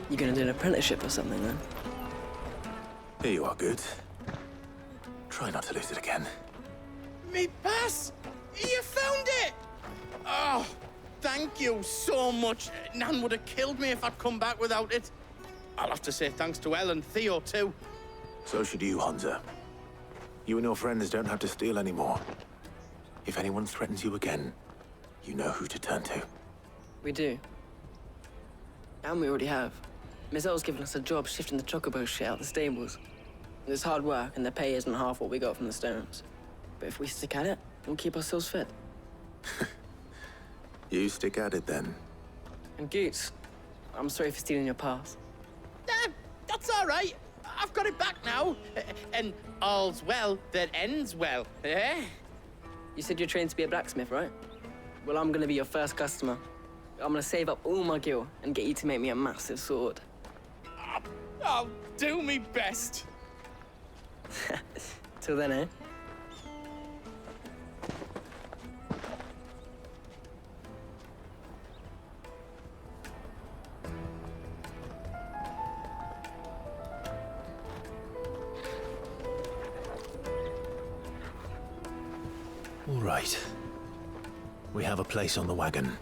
You gonna do an apprenticeship or something, then? Here you are, good. Try not to lose it again. Me pass! You found it! Oh, thank you so much. Nan would have killed me if I'd come back without it. I'll have to say thanks to Elle and Theo, too. So should you, Hansa. You and your friends don't have to steal anymore. If anyone threatens you again, you know who to turn to. We do. And we already have. Miss L's given us a job shifting the chocobo shit out the stables. It's hard work, and the pay isn't half what we got from the stones. But if we stick at it, we'll keep ourselves fit. You stick at it, then. And Goots, I'm sorry for stealing your pass. That's all right. I've got it back now. And all's well that ends well, eh? You said you're trained to be a blacksmith, right? Well, I'm gonna be your first customer. I'm gonna save up all my gil and get you to make me a massive sword. I'll do me best. Till then, eh? All right. We have a place on the wagon.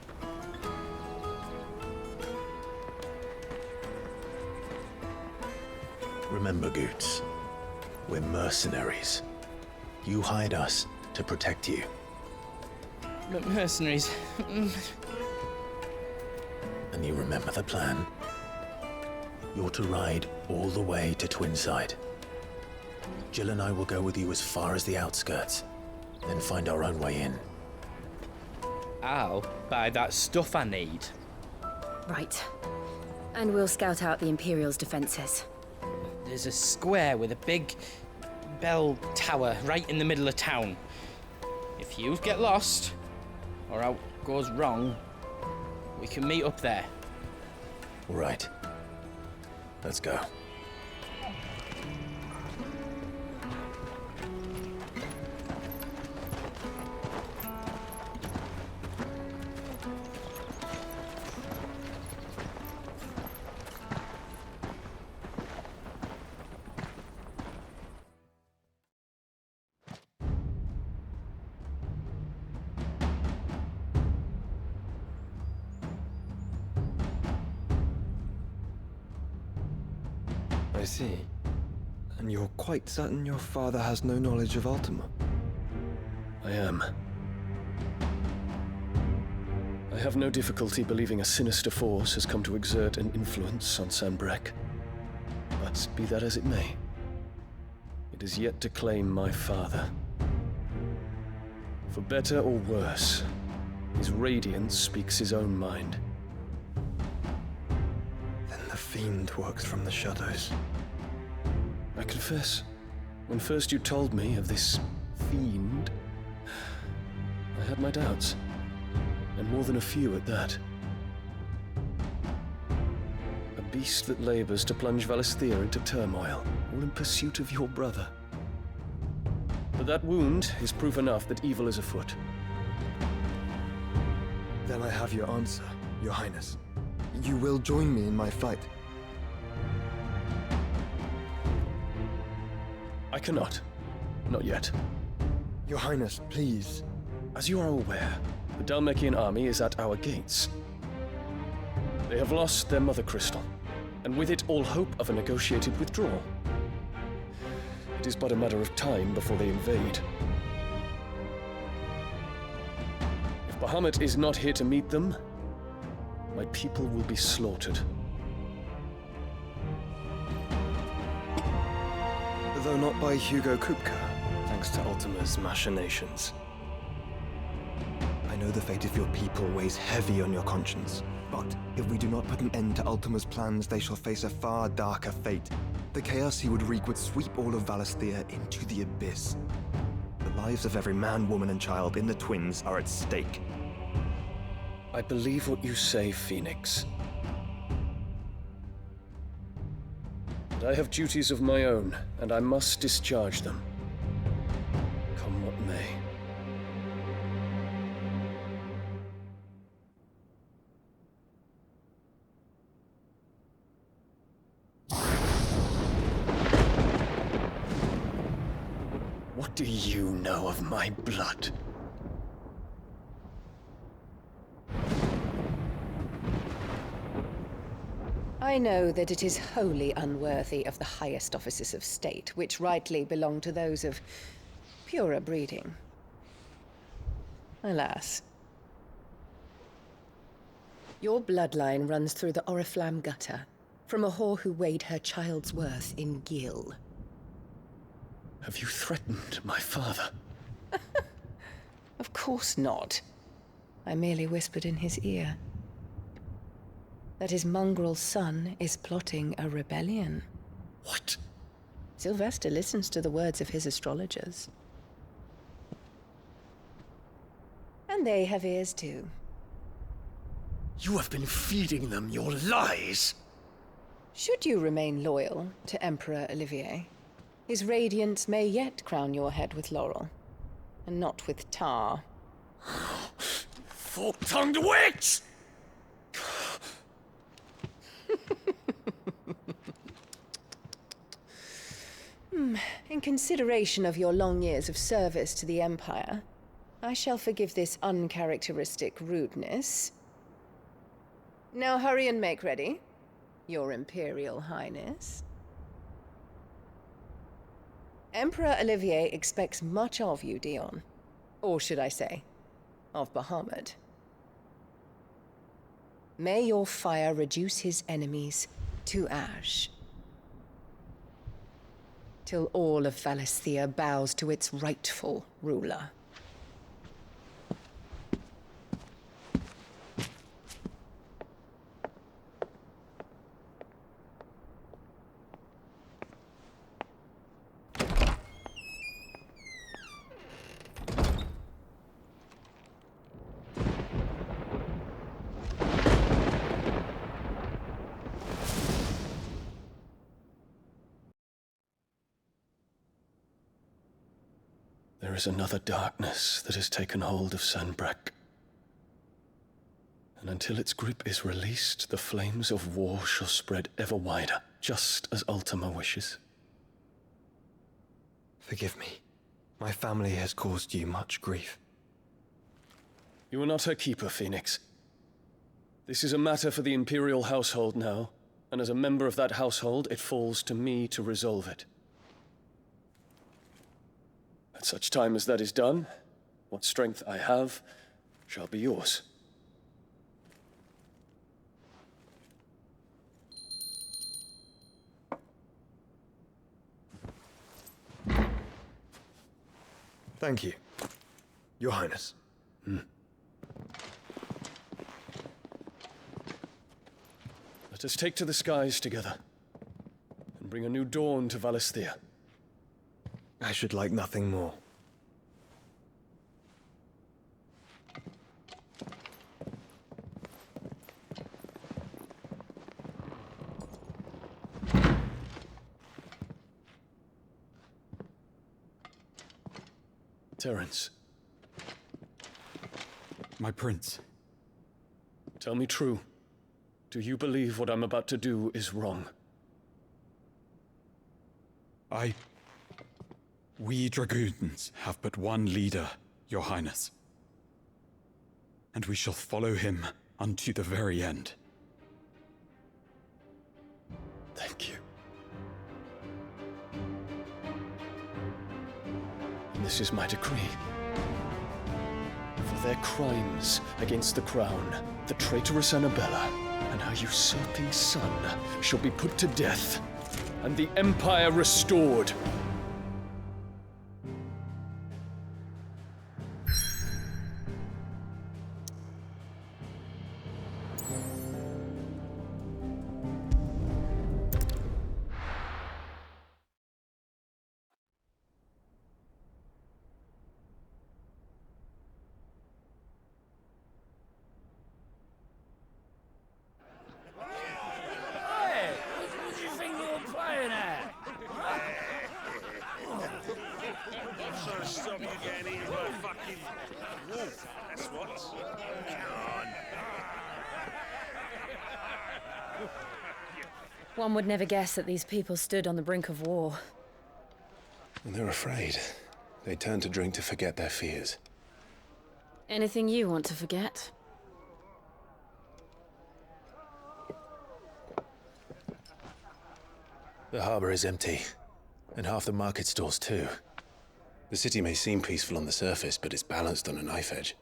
Remember, Goots, we're mercenaries. You hired us to protect you. Mercenaries. And you remember the plan? You're to ride all the way to Twinside. Jill and I will go with you as far as the outskirts, then find our own way in. I'll buy that stuff I need. Right. And we'll scout out the Imperial's defenses. There's a square with a big bell tower right in the middle of town. If you get lost, or out goes wrong, we can meet up there. All right. Let's go. I see. And you're quite certain your father has no knowledge of Ultima? I am. I have no difficulty believing a sinister force has come to exert an influence on Sanbreque. But be that as it may, it is yet to claim my father. For better or worse, his radiance speaks his own mind. Then the fiend works from the shadows. I confess, when first you told me of this fiend, I had my doubts, and more than a few at that. A beast that labors to plunge Valisthea into turmoil, all in pursuit of your brother. But that wound is proof enough that evil is afoot. Then I have your answer, Your Highness. You will join me in my fight. I cannot. Not yet. Your Highness, please. As you are aware, the Dhalmekian army is at our gates. They have lost their mother crystal, and with it all hope of a negotiated withdrawal. It is but a matter of time before they invade. If Bahamut is not here to meet them, my people will be slaughtered. Though not by Hugo Kupka, thanks to Ultima's machinations. I know the fate of your people weighs heavy on your conscience, but if we do not put an end to Ultima's plans, they shall face a far darker fate. The chaos he would wreak would sweep all of Valisthea into the abyss. The lives of every man, woman, and child in the Twins are at stake. I believe what you say, Phoenix. But I have duties of my own, and I must discharge them. Come what may. do you know of my blood? I know that it is wholly unworthy of the highest offices of state, which rightly belong to those of purer breeding. Alas. Your bloodline runs through the Oriflamme gutter, from a whore who weighed her child's worth in gil. Have you threatened my father? Of course not. I merely whispered in his ear that his mongrel son is plotting a rebellion. What? Sylvester listens to the words of his astrologers. And they have ears too. You have been feeding them your lies! Should you remain loyal to Emperor Olivier, his radiance may yet crown your head with laurel, and not with tar. Fork-tongued witch! In consideration of your long years of service to the Empire, I shall forgive this uncharacteristic rudeness. Now hurry and make ready, Your Imperial Highness. Emperor Olivier expects much of you, Dion. Or should I say, of Bahamut. May your fire reduce his enemies to ash, till all of Valisthea bows to its rightful ruler. There is another darkness that has taken hold of Sanbreque. And until its grip is released, the flames of war shall spread ever wider, just as Ultima wishes. Forgive me. My family has caused you much grief. You are not her keeper, Phoenix. This is a matter for the Imperial household now, and as a member of that household, it falls to me to resolve it. At such time as that is done, what strength I have shall be yours. Thank you, Your Highness. Let us take to the skies together, and bring a new dawn to Valisthea. I should like nothing more. Terence, My prince. tell me true. Do you believe what I'm about to do is wrong? We dragoons have but one leader, Your Highness. And we shall follow him unto the very end. Thank you. And this is my decree. For their crimes against the crown, the traitorous Annabella and her usurping son shall be put to death, and the Empire restored. Stop you getting eaten by a fucking wolf, that's what. Come on. One would never guess that these people stood on the brink of war. And they're afraid. They turn to drink to forget their fears. Anything you want to forget? The harbor is empty, and half the market stalls too. The city may seem peaceful on the surface, but it's balanced on a knife edge.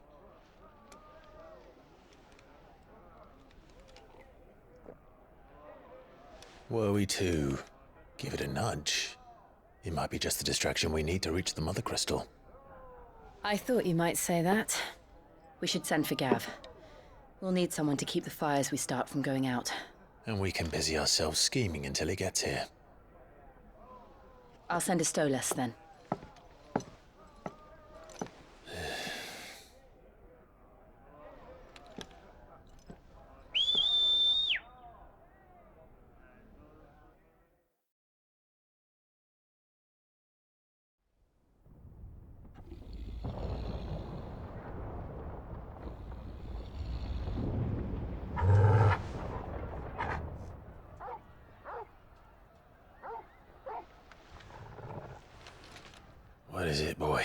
Were we to give it a nudge, it might be just the distraction we need to reach the Mother Crystal. I thought you might say that. We should send for Gav. We'll need someone to keep the fires we start from going out. And we can busy ourselves scheming until he gets here. I'll send a Stolas then. What is it, boy?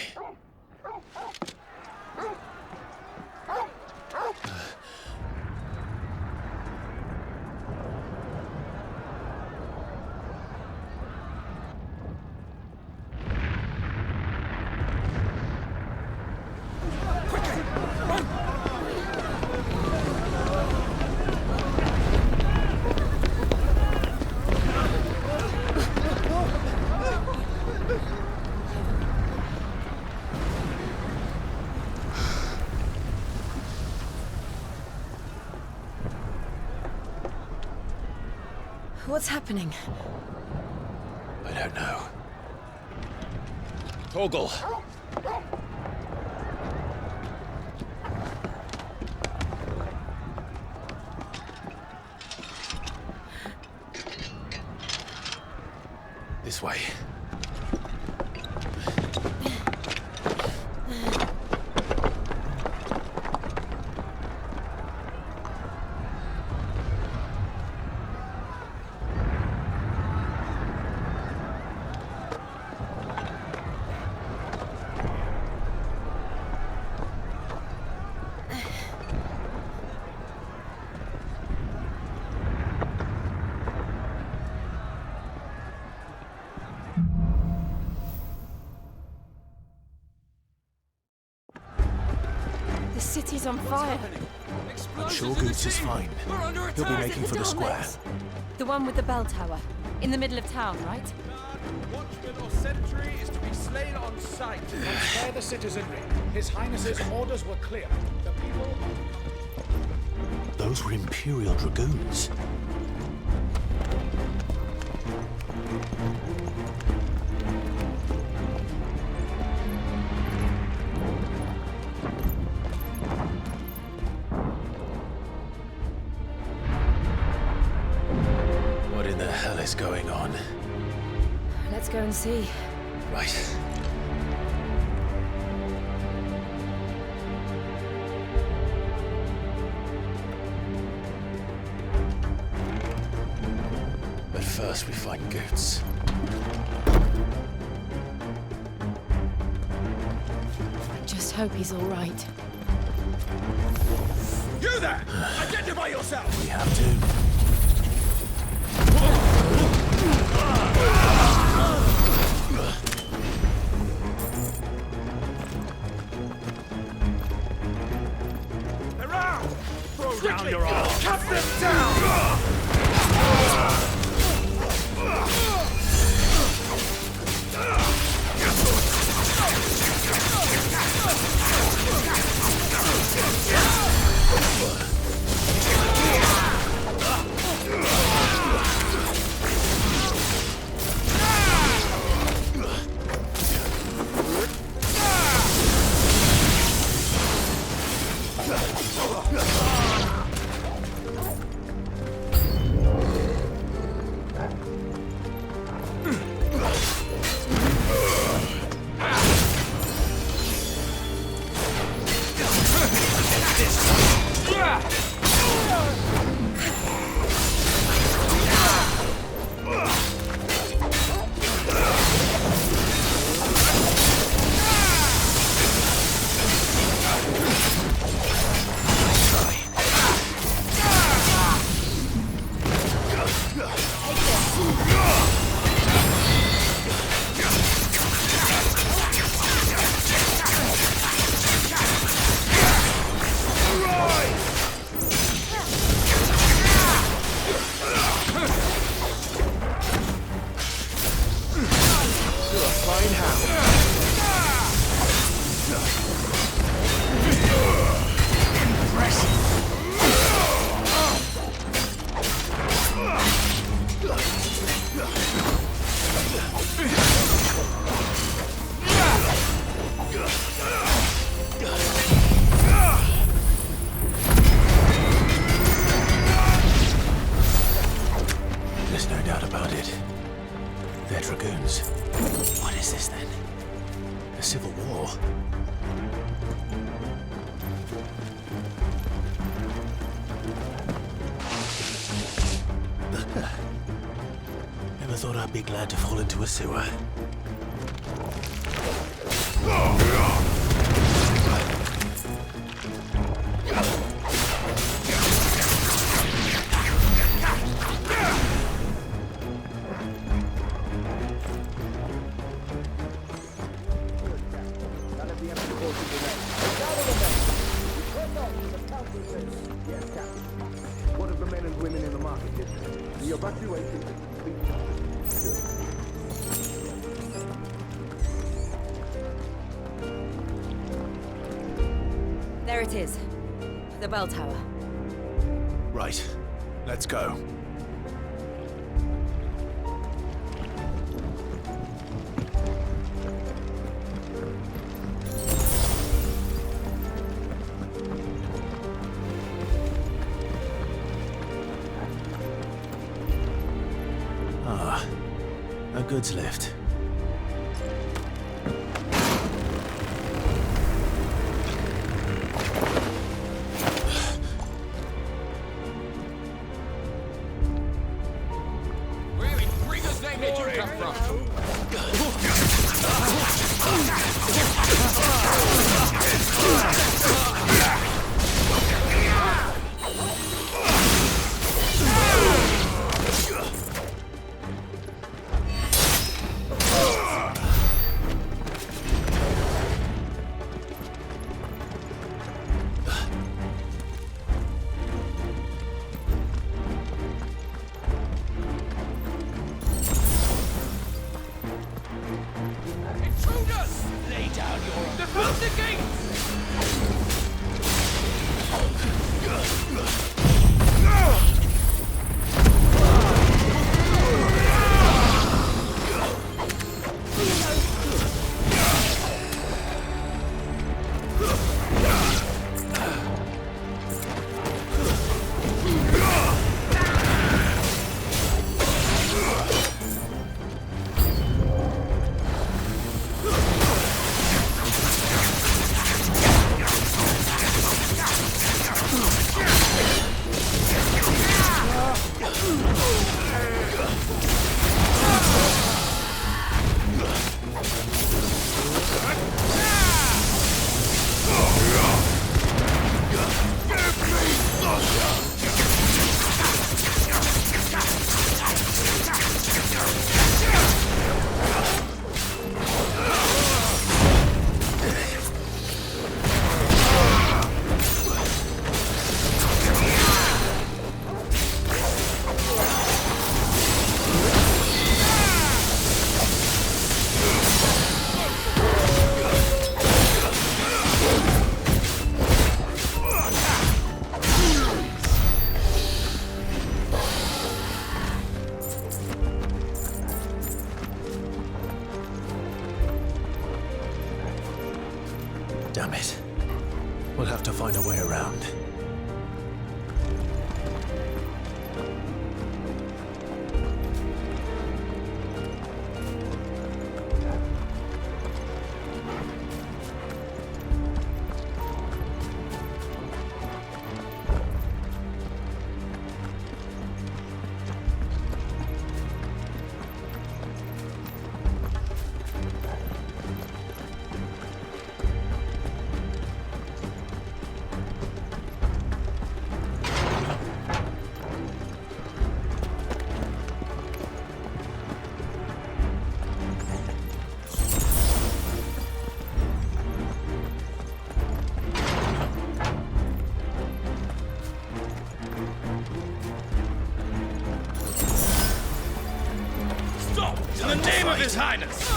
What's happening? I don't know. Torgal! This way. The city's on fire. I'm sure Goots is fine. He'll be making for the square. The one with the bell tower. In the middle of town, right? Watchman or sentry is to be slain on sight. Spare the citizenry. His Highness's orders were clear. The people... Those were Imperial Dragoons. What in the hell is going on? Let's go and see. Right. But first we find Goots. Just hope he's all right. You there! Identify yourself! We have to. They're out! Throw down your arms! Cut them down! There's no doubt about it. They're dragoons. What is this then? A civil war? Never thought I'd be glad to fall into a sewer. What of the men and women in the market district? The evacuation is completely There it is. The bell tower. Right. Let's go. Ah, a goods lift. Damn it. We'll have to find a way around. In the name of His Highness!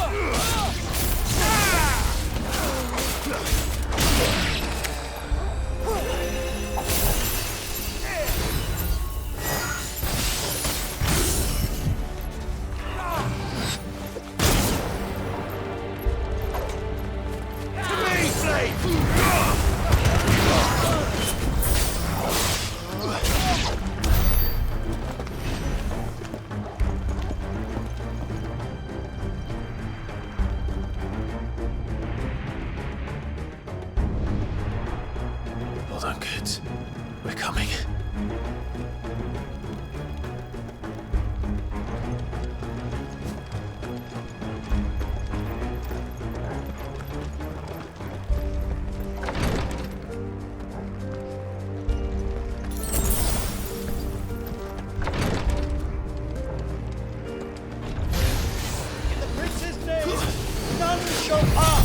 Hold on, kids. We're coming. In the Prince's name, none shall pass!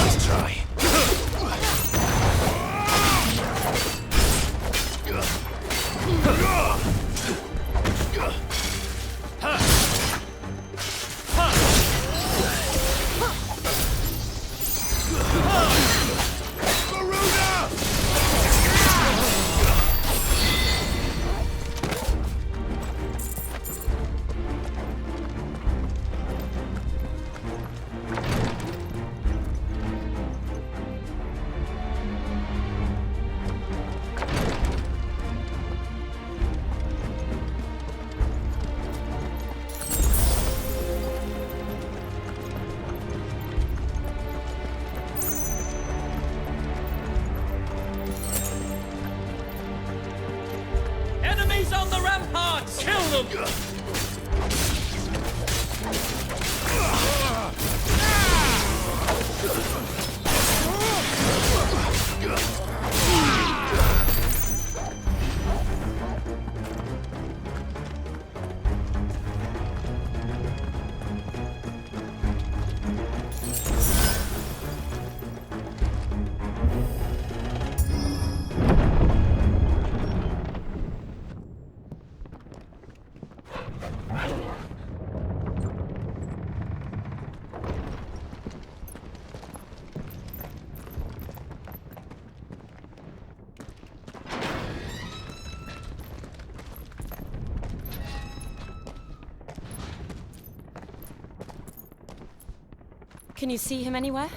Let's try. Enemies on the ramparts! Kill them! Can you see him anywhere?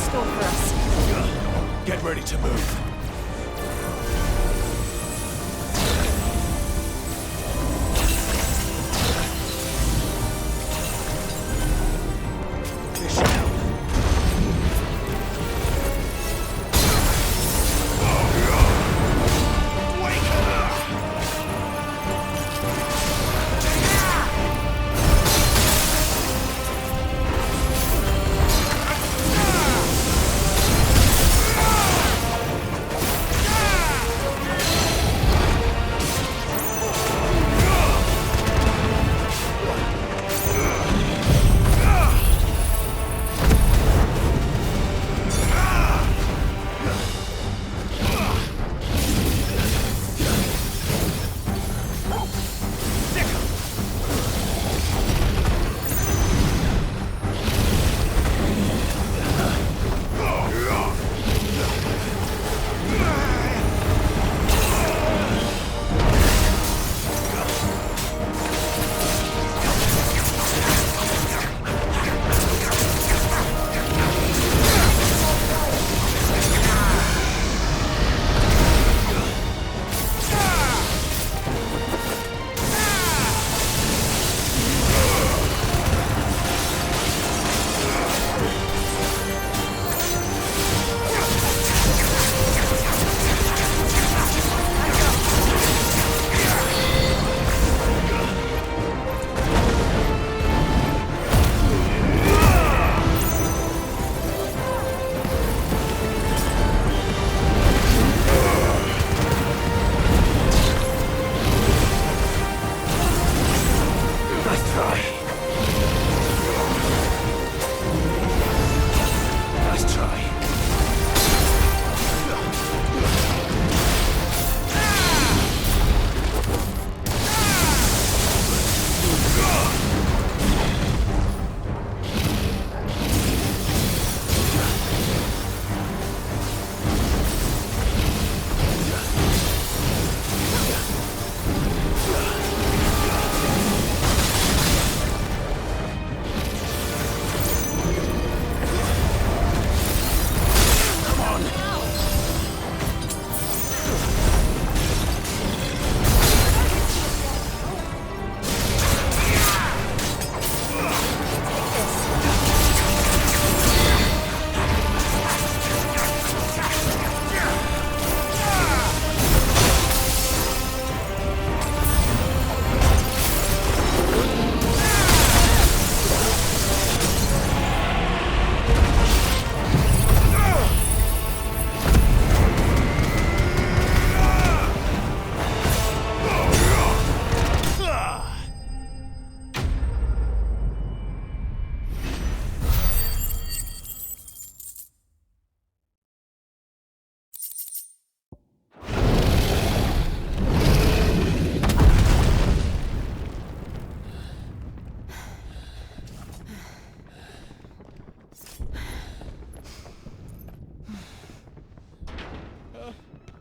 store for us. Get ready to move.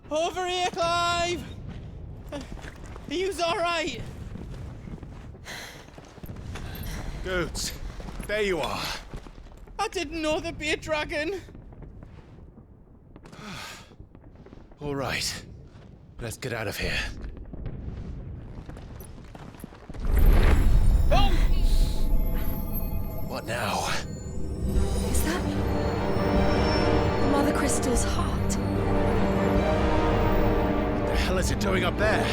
Over here, Clive! Are yous alright? Goods, there you are. I didn't know there'd be a dragon. All right, let's get out of here. Oh! What now? Is that Mother Crystal's heart? What the hell is it doing up there?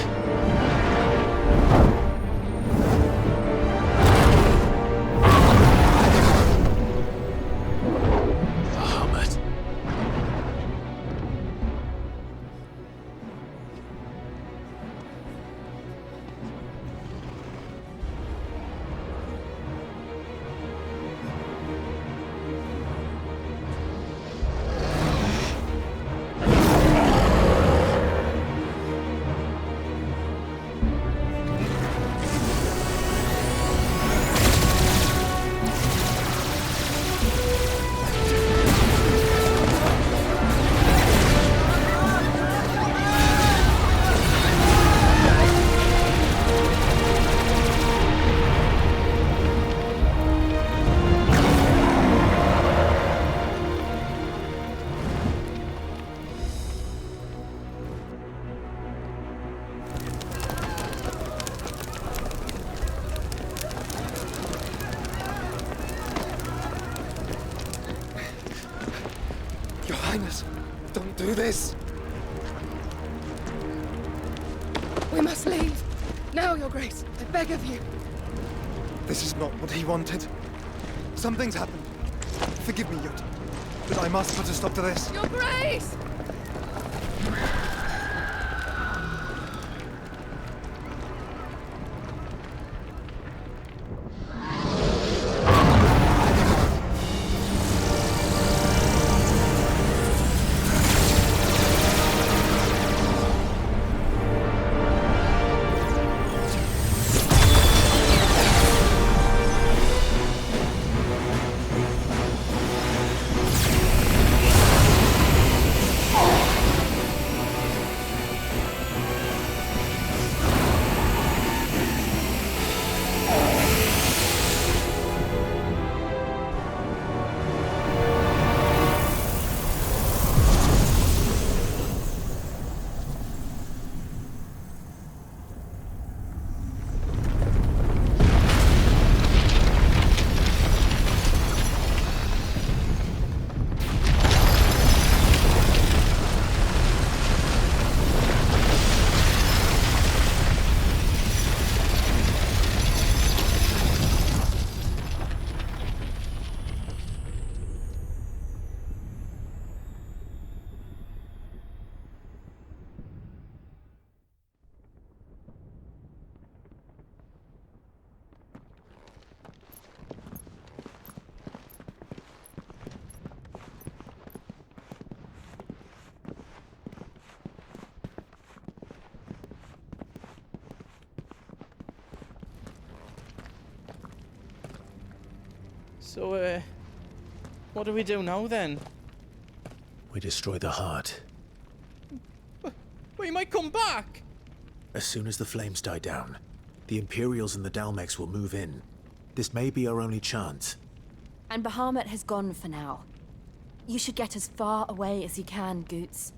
Highness, don't do this. We must leave. Now, Your Grace. I beg of you. This is not what he wanted. Something's happened. Forgive me, Yut, but I must put a stop to this. Your Grace! So, what do we do now then? We destroy the heart. Well, you might come back! As soon as the flames die down, the Imperials and the Dalmex will move in. This may be our only chance. And Bahamut has gone for now. You should get as far away as you can, Goots.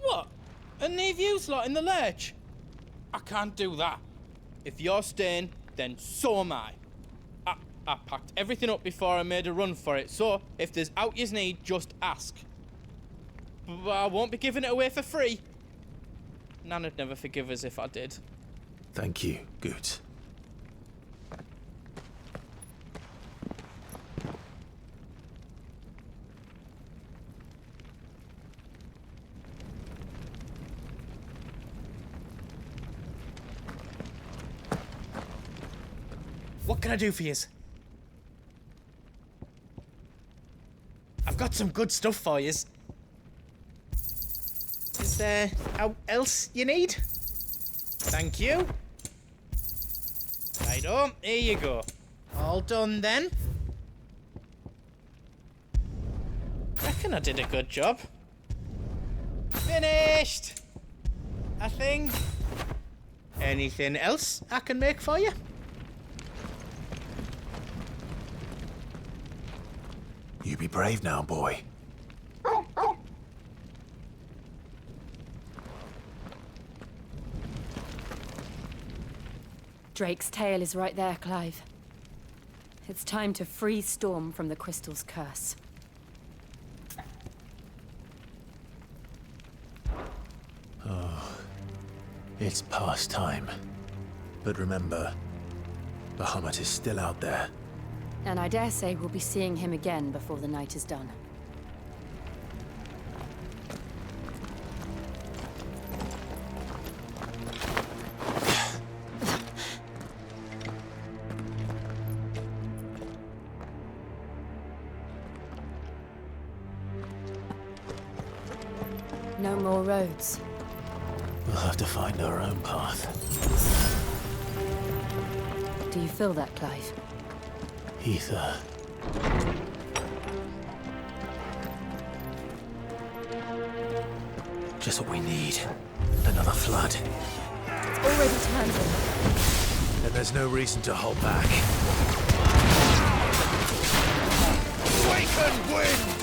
What? And leave you lot in the lurch? I can't do that. If you're staying, then so am I. I packed everything up before I made a run for it, so if there's out you need, just ask. But I won't be giving it away for free. Nana'd never forgive us if I did. Thank you, Goots. What can I do for yous? I've got some good stuff for yous. Is there else you need? Thank you. Righto, here you go. All done then. Reckon I did a good job. Finished! I think. Anything else I can make for you? You be brave now, boy. Drake's tail is right there, Clive. It's time to free Storm from the Crystal's curse. Oh, it's past time. But remember, Bahamut is still out there. And I dare say we'll be seeing him again before the night is done. No more roads. We'll have to find our own path. Do you feel that, Clive? Ether. Just what we need. Another flood. It's already turned. And there's no reason to hold back. Awaken wind!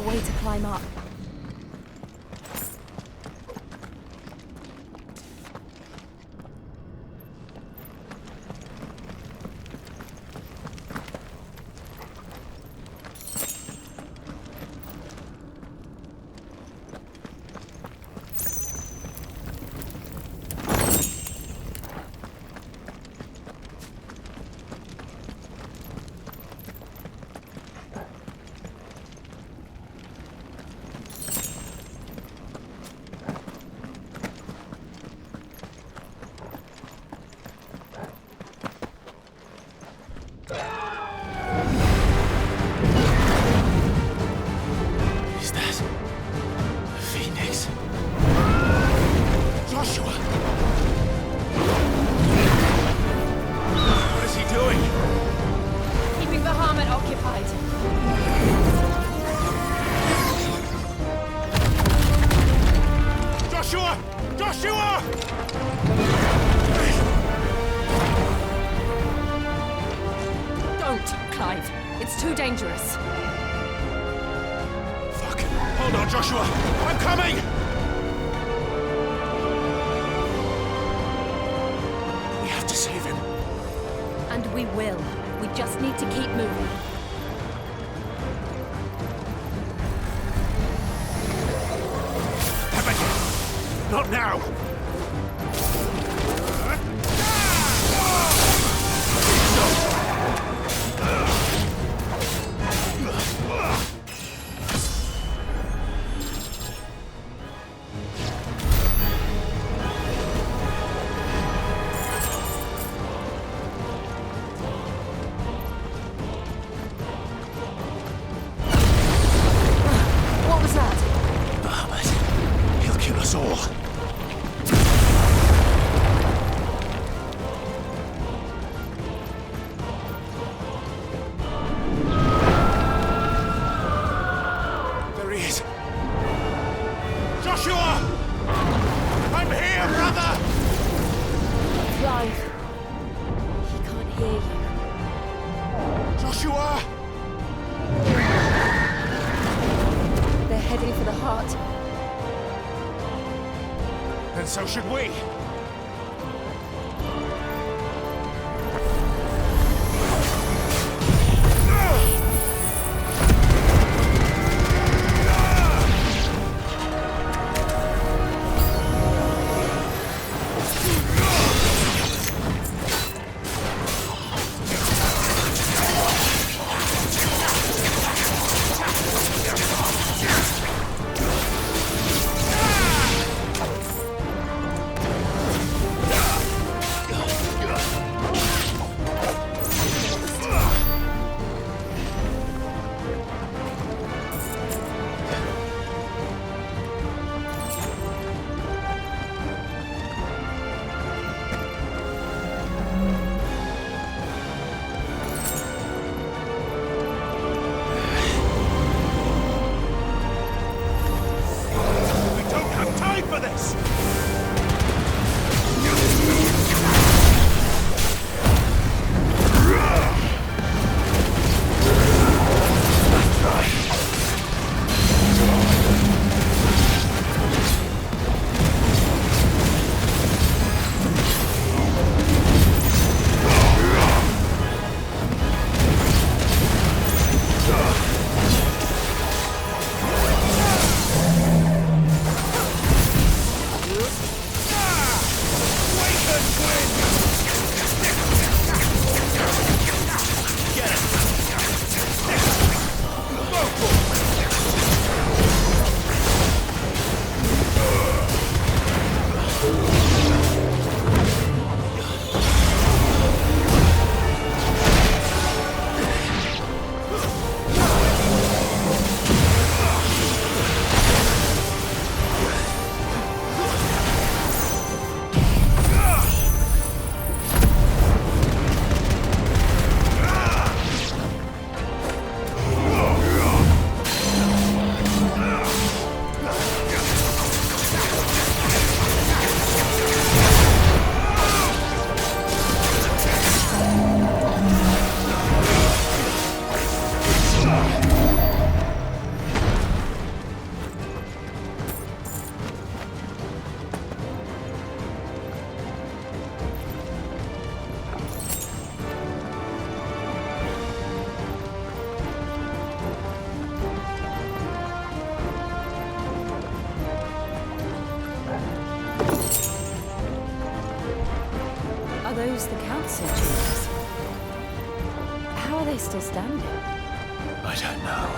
way to climb up. Dangerous. Fuck. Hold on, Joshua. I'm coming! We have to save him. And we will. We just need to keep moving. Not now! And so should we. lose the council chambers. How are they still standing? I don't know.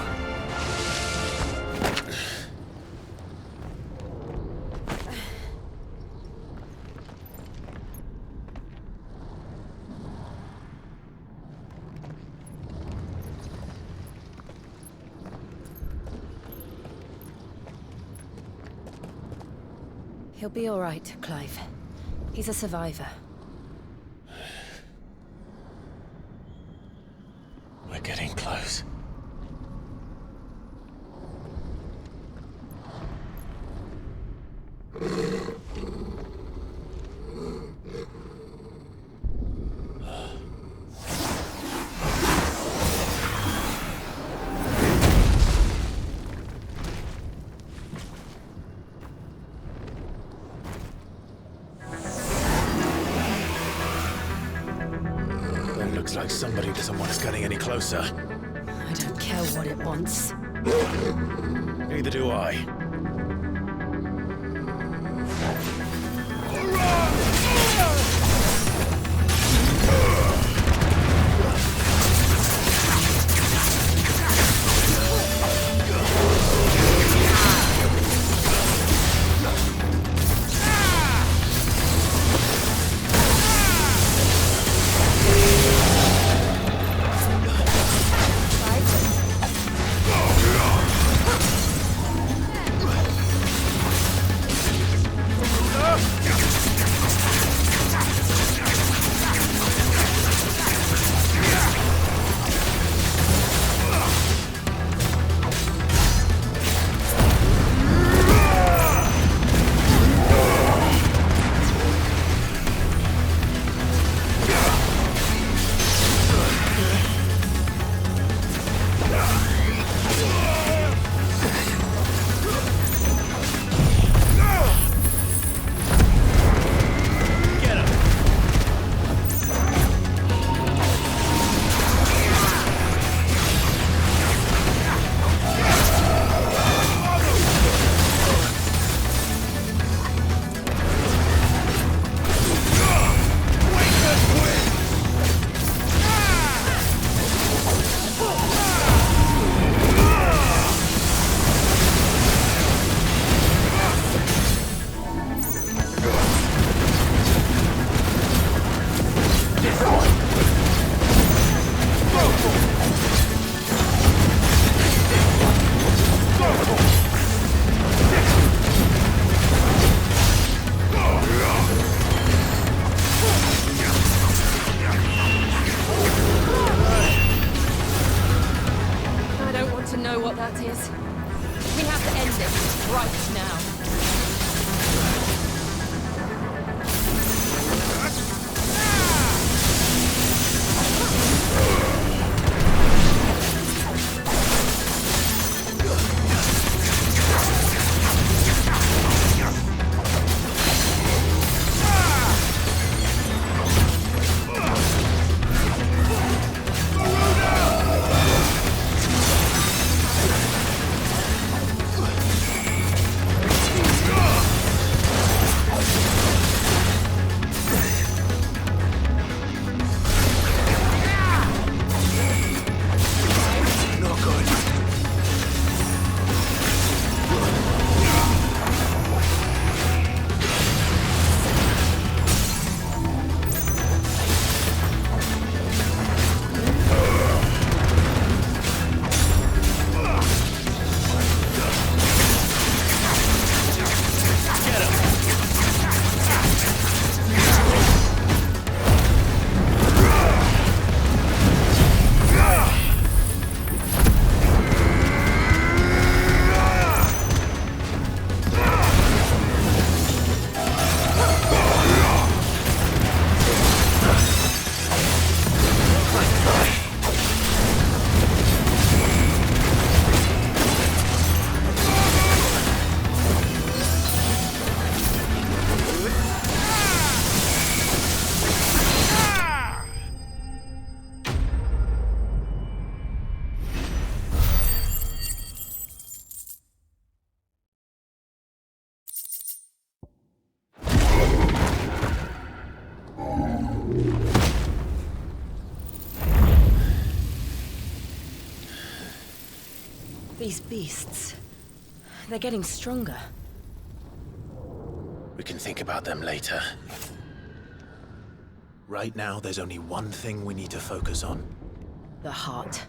He'll be all right, Clive. He's a survivor. We're getting close. Looks like somebody doesn't want us getting any closer. I don't care what it wants. Neither do I. These beasts... they're getting stronger. We can think about them later. Right now, there's only one thing we need to focus on. The heart.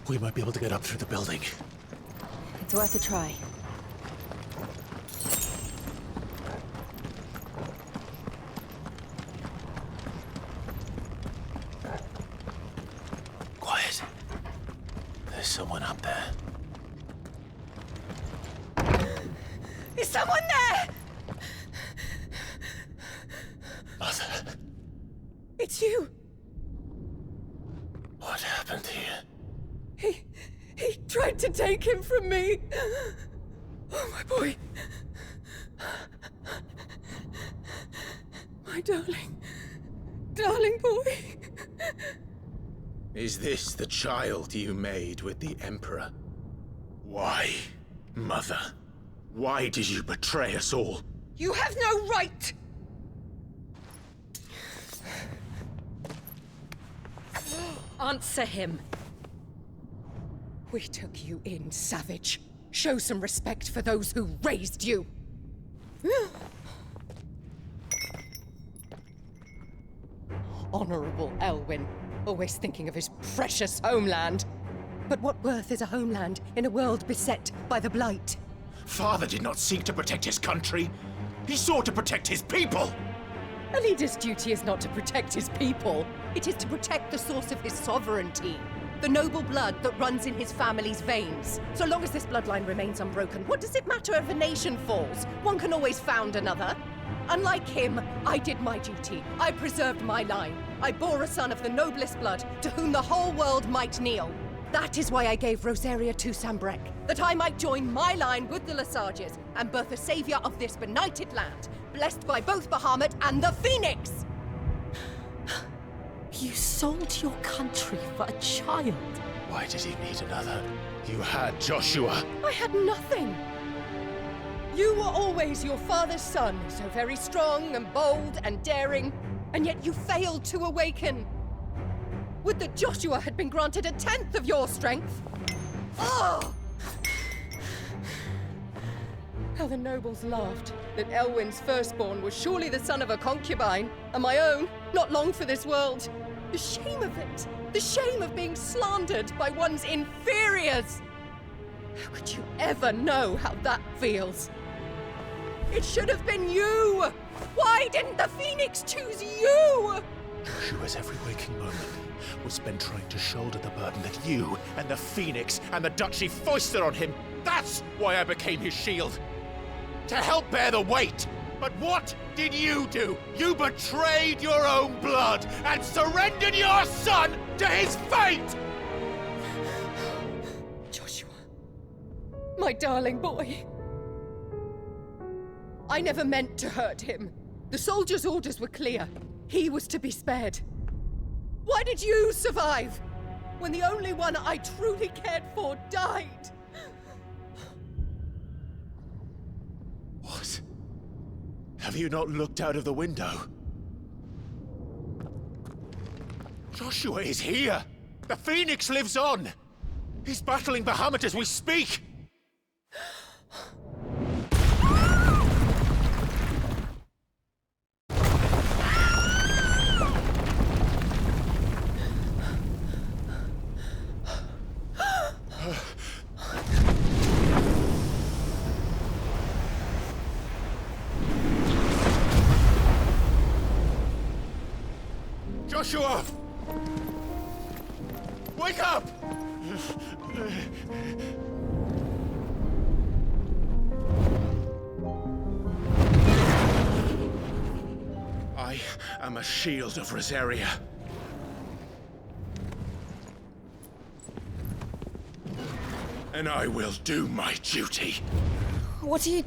We might be able to get up through the building. It's worth a try. Quiet. There's someone up there. Is someone there? Mother, It's you. what happened here? He tried to take him from me. Oh, my boy. My darling. Darling boy. Is this the child you made with the Emperor? Why, Mother? Why did you betray us all? You have no right. Answer him. We took you in, savage. Show some respect for those who raised you. Honorable Elwyn, always thinking of his precious homeland. But what worth is a homeland in a world beset by the Blight? Father did not seek to protect his country. He sought to protect his people. A leader's duty is not to protect his people. It is to protect the source of his sovereignty. The noble blood that runs in his family's veins. So long as this bloodline remains unbroken, what does it matter if a nation falls? One can always found another. Unlike him, I did my duty. I preserved my line. I bore a son of the noblest blood, to whom the whole world might kneel. That is why I gave Rosaria to Sambrek, that I might join my line with the Lesages and birth a savior of this benighted land, blessed by both Bahamut and the Phoenix! You sold your country for a child. Why did he need another? You had Joshua. I had nothing. You were always your father's son, so very strong and bold and daring, and yet you failed to awaken. Would that Joshua had been granted 1/10 of your strength? Oh! How the nobles laughed that Elwyn's firstborn was surely the son of a concubine, and my own, not long for this world. The shame of it! The shame of being slandered by one's inferiors! How could you ever know how that feels? It should have been you! Why didn't the Phoenix choose you? Joshua's every waking moment was spent trying to shoulder the burden that you and the Phoenix and the Duchy foisted on him. That's why I became his shield. To help bear the weight. But what did you do? You betrayed your own blood and surrendered your son to his fate! Joshua. My darling boy. I never meant to hurt him. The soldiers' orders were clear. He was to be spared. Why did you survive when the only one I truly cared for died? What? Have you not looked out of the window? Joshua is here! The Phoenix lives on! He's battling Bahamut as we speak! Joshua! Wake up! I am a shield of Rosaria. And I will do my duty. What are you...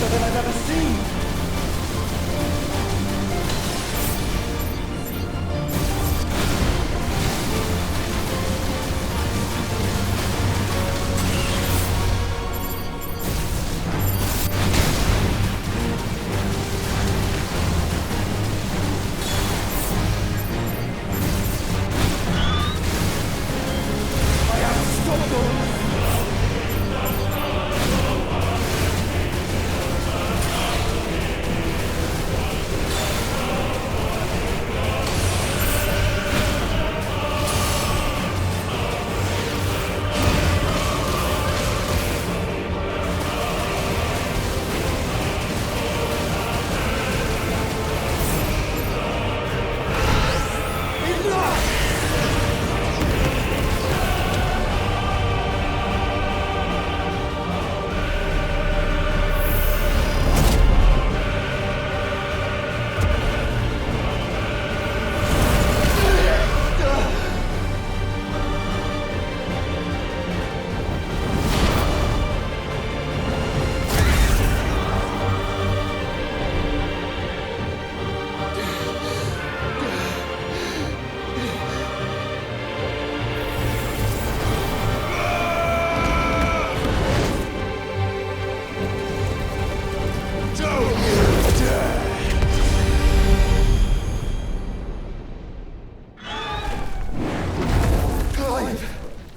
stronger than I've ever seen!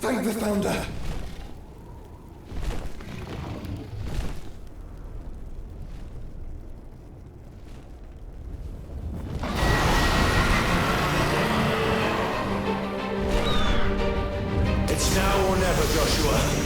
Thank the Founder! It's now or never, Joshua.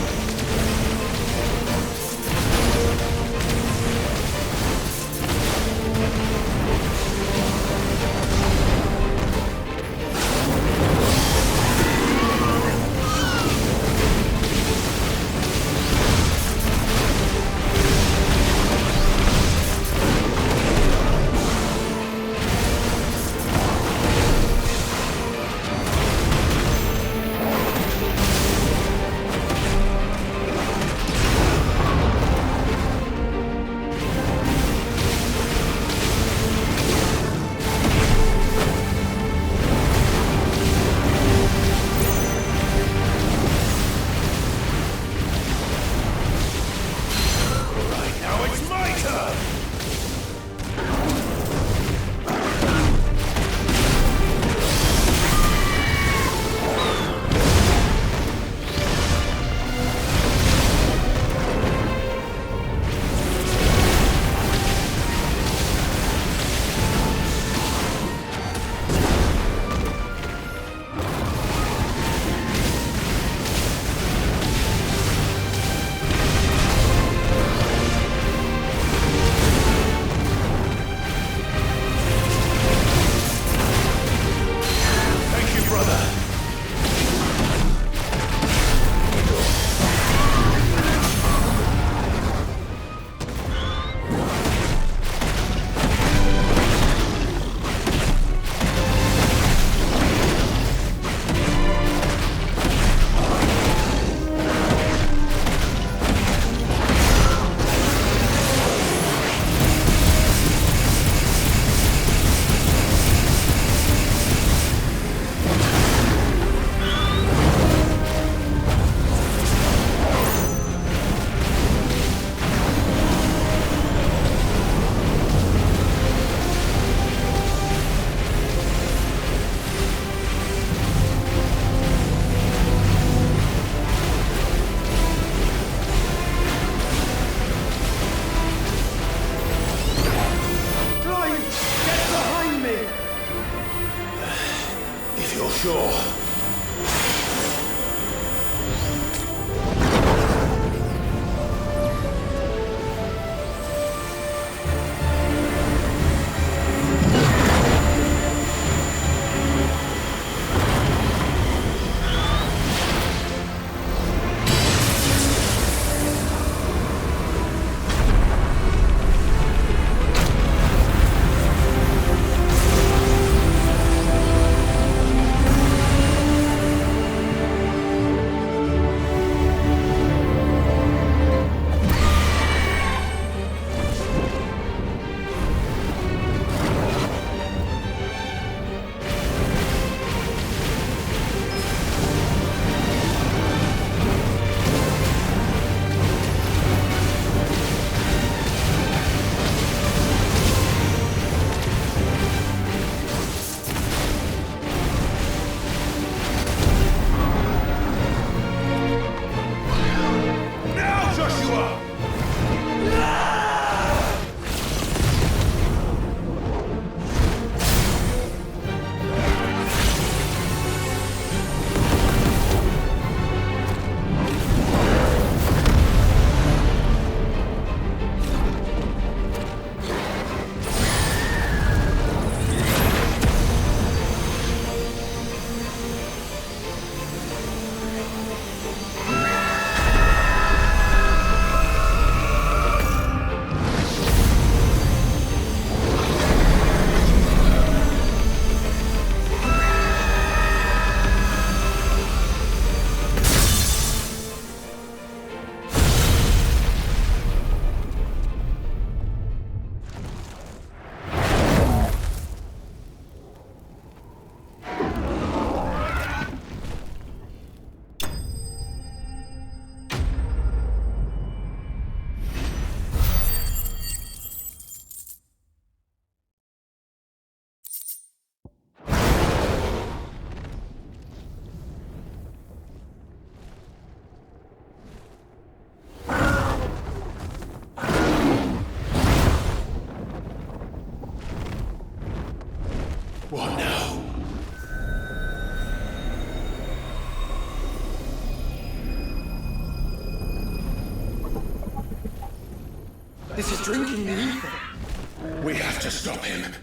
drinking the ether. We have to stop him.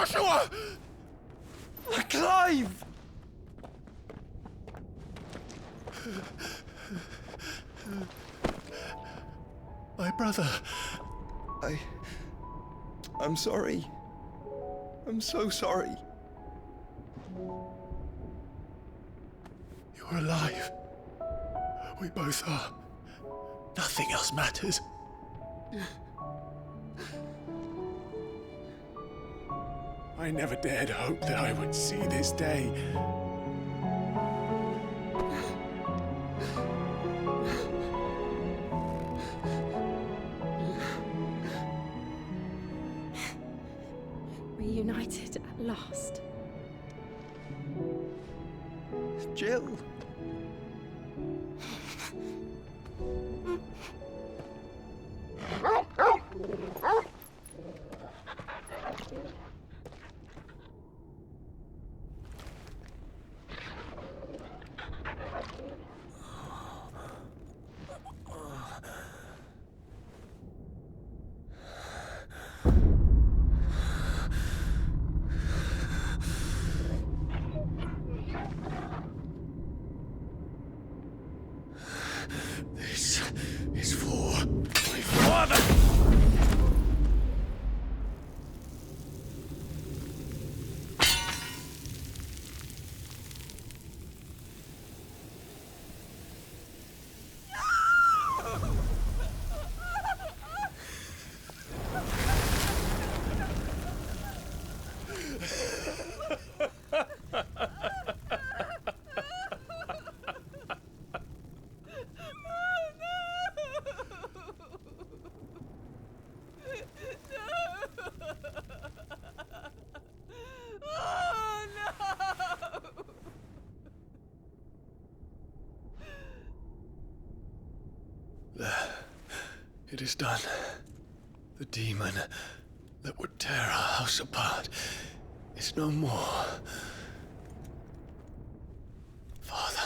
Joshua! Clive! My brother. I'm sorry. I'm so sorry. You're alive. We both are. Nothing else matters. I never dared hope that I would see this day. Reunited at last. Jill. This is for my father! It is done. The demon that would tear our house apart is no more. Father.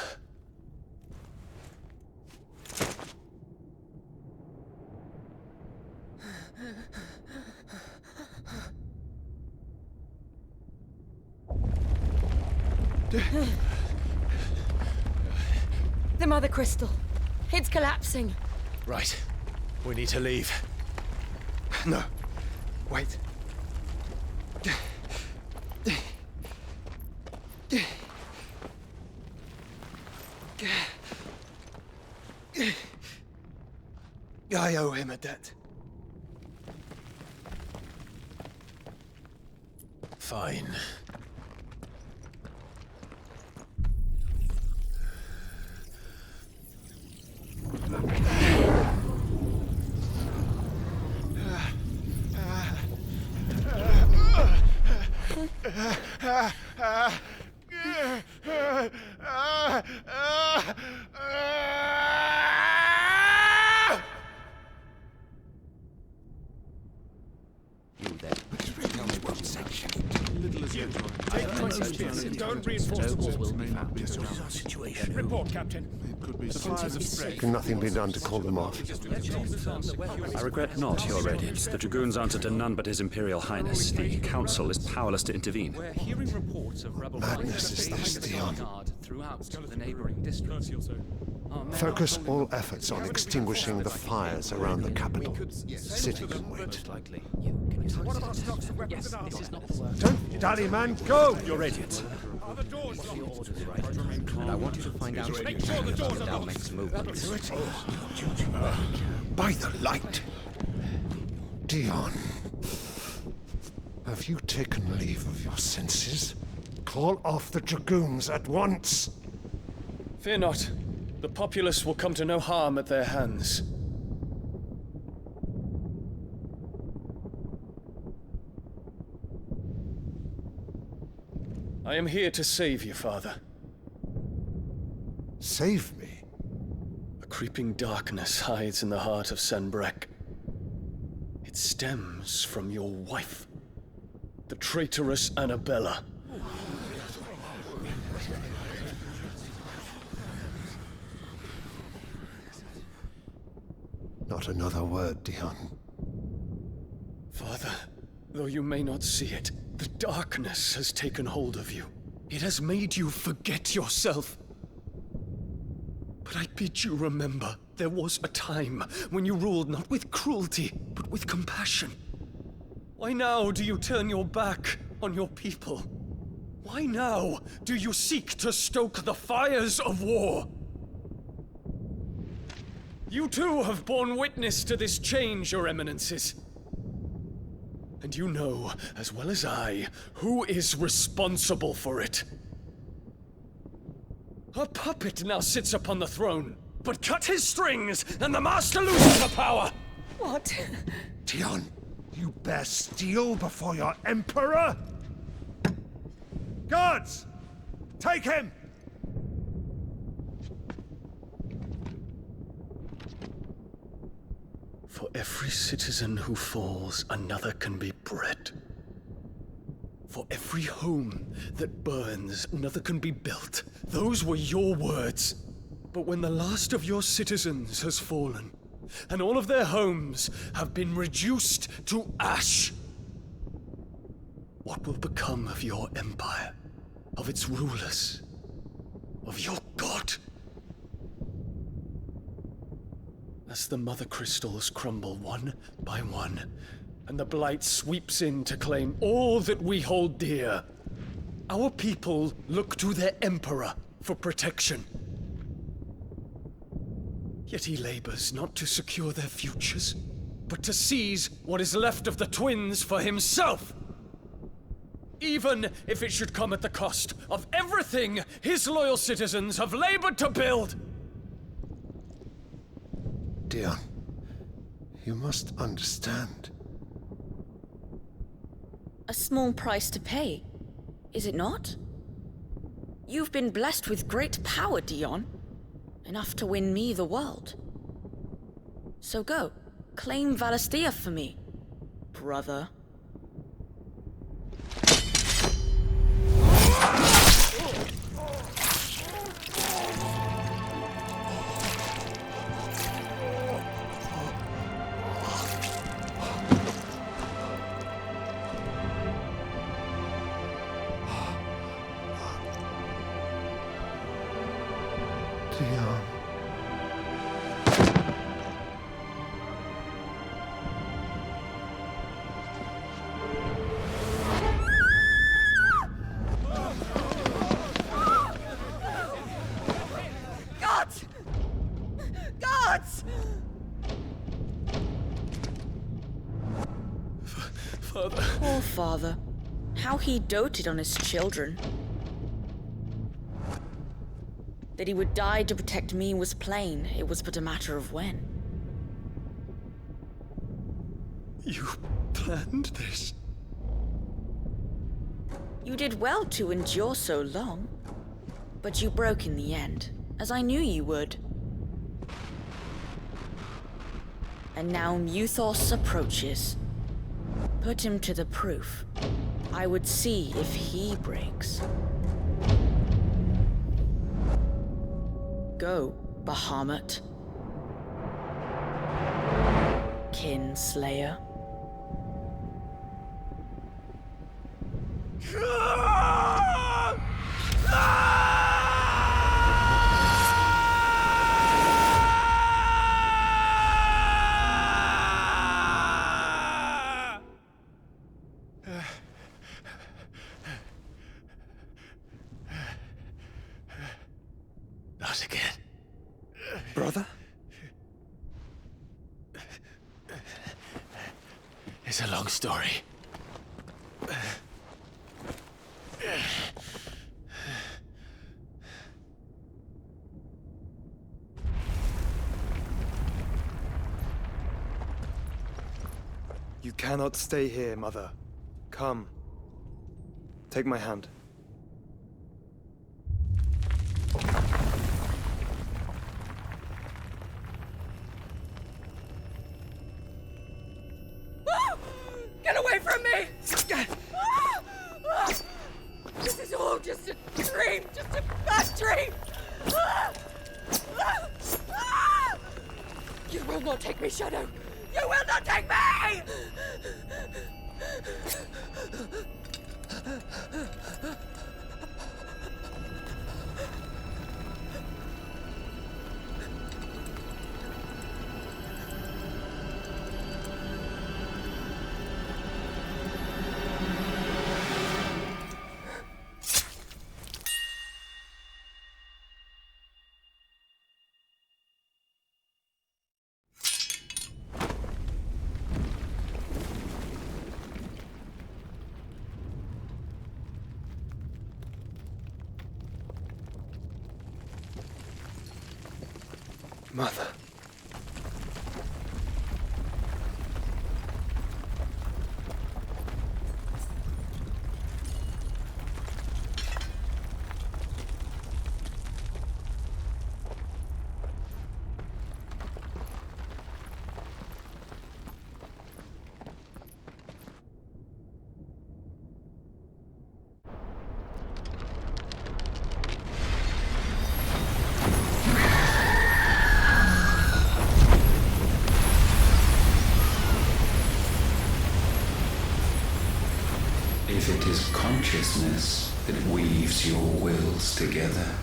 The Mother Crystal. It's collapsing. Right. We need to leave. No. Wait. I owe him a debt. Fine. Don't reinforce the walls. May not be so our situation. Report, Captain. It could be Can nothing be done to call them off? I regret not, Your Radiance. The Dragoons answer to none but His Imperial Highness. The Council is powerless to intervene. We're hearing reports of rebel Madness is this, Dion. throughout the neighboring districts. Focus all efforts on extinguishing the fires around the capital. The city can wait. Don't dally, man, go! Your Radiance. And I want you to find out Make sure the doors are next move. By the light! Dion, have you taken leave of your senses? Call off the Dragoons at once! Fear not. The populace will come to no harm at their hands. I am here to save you, Father. Save me? A creeping darkness hides in the heart of Sanbreque. It stems from your wife, the traitorous Annabella. Not another word, Dion. Father, though you may not see it, The darkness has taken hold of you. It has made you forget yourself. But I bid you remember, there was a time when you ruled not with cruelty, but with compassion. Why now do you turn your back on your people? Why now do you seek to stoke the fires of war? You too have borne witness to this change, Your Eminences. And you know, as well as I, who is responsible for it. A puppet now sits upon the throne, but cut his strings, and the master loses the power! What? Dion, you bear steel before your emperor? Guards! Take him! For every citizen who falls, another can be bred. For every home that burns, another can be built. Those were your words. But when the last of your citizens has fallen, and all of their homes have been reduced to ash, what will become of your empire, of its rulers, of your god? As the mother crystals crumble one by one, and the blight sweeps in to claim all that we hold dear, our people look to their emperor for protection. Yet he labors not to secure their futures, but to seize what is left of the twins for himself. Even if it should come at the cost of everything his loyal citizens have labored to build. Dion, you must understand. A small price to pay, is it not? You've been blessed with great power, Dion. Enough to win me the world. So go, claim Valisthea for me, brother. Dion. Gods! Gods! Father. Poor father. How he doted on his children. That he would die to protect me was plain. It was but a matter of when. You planned this? You did well to endure so long. But you broke in the end, as I knew you would. And now Muthos approaches. Put him to the proof. I would see if he breaks. Go, Bahamut. Kinslayer. Not again. Brother? It's a long story. You cannot stay here, Mother. Come. Take my hand. Get away from me! This is all just a dream, just a bad dream! You will not take me, Shadow! You will not take me! Mother. If it is consciousness that weaves your wills together,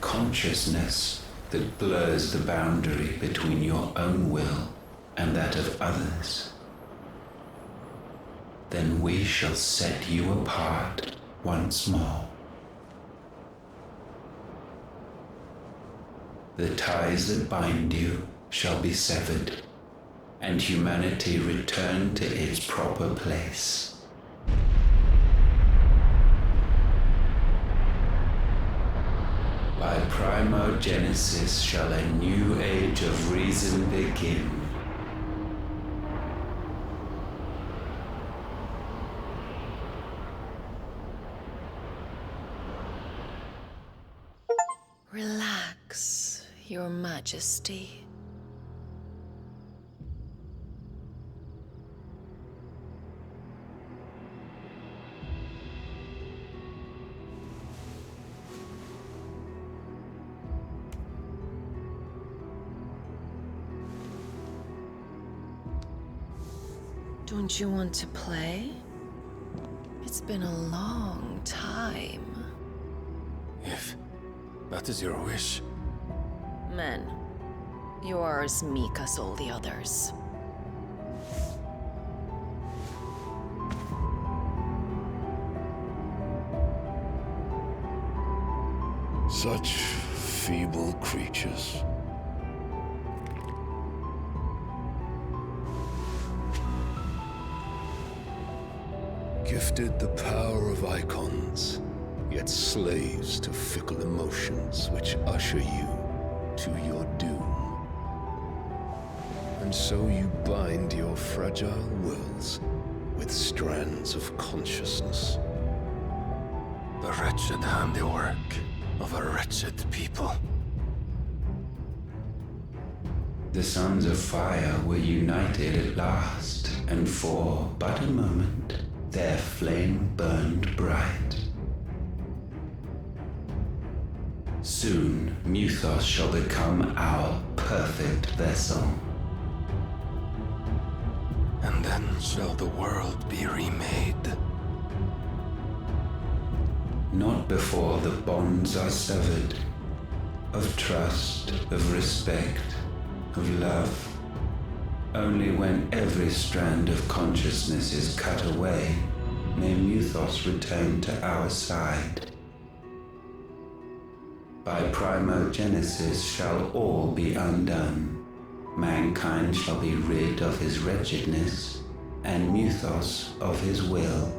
consciousness that blurs the boundary between your own will and that of others, then we shall set you apart once more. The ties that bind you shall be severed, and humanity return to its proper place. By primogenesis shall a new age of reason begin. Relax, Your Majesty. Don't you want to play? It's been a long time. If that is your wish. Men, you are as meek as all the others. Such feeble creatures. Gifted the power of icons, yet slaves to fickle emotions which usher you to your doom. And so you bind your fragile wills with strands of consciousness. The wretched handiwork of a wretched people. The sons of fire were united at last, and for but a moment, their flame burned bright. Soon, Muthos shall become our perfect vessel. And then shall the world be remade. Not before the bonds are severed, of trust, of respect, of love. Only when every strand of consciousness is cut away, may Muthos return to our side. By primogenesis shall all be undone. Mankind shall be rid of his wretchedness, and Muthos of his will.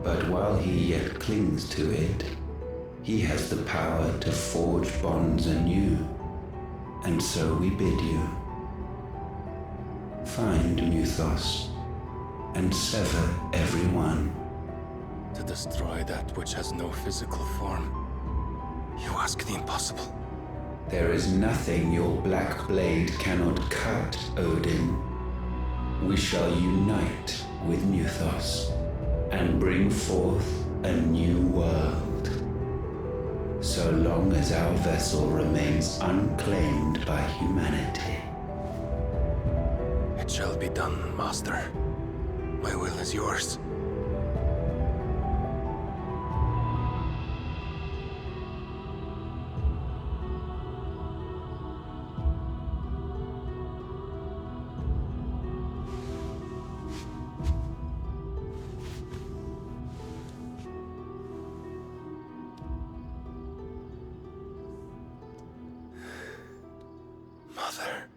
But while he yet clings to it, he has the power to forge bonds anew. And so we bid you, find Muthos, and sever every one. To destroy that which has no physical form, you ask the impossible. There is nothing your black blade cannot cut, Odin. We shall unite with Muthos, and bring forth a new world. So long as our vessel remains unclaimed by humanity. It shall be done, Master. My will is yours. Mother.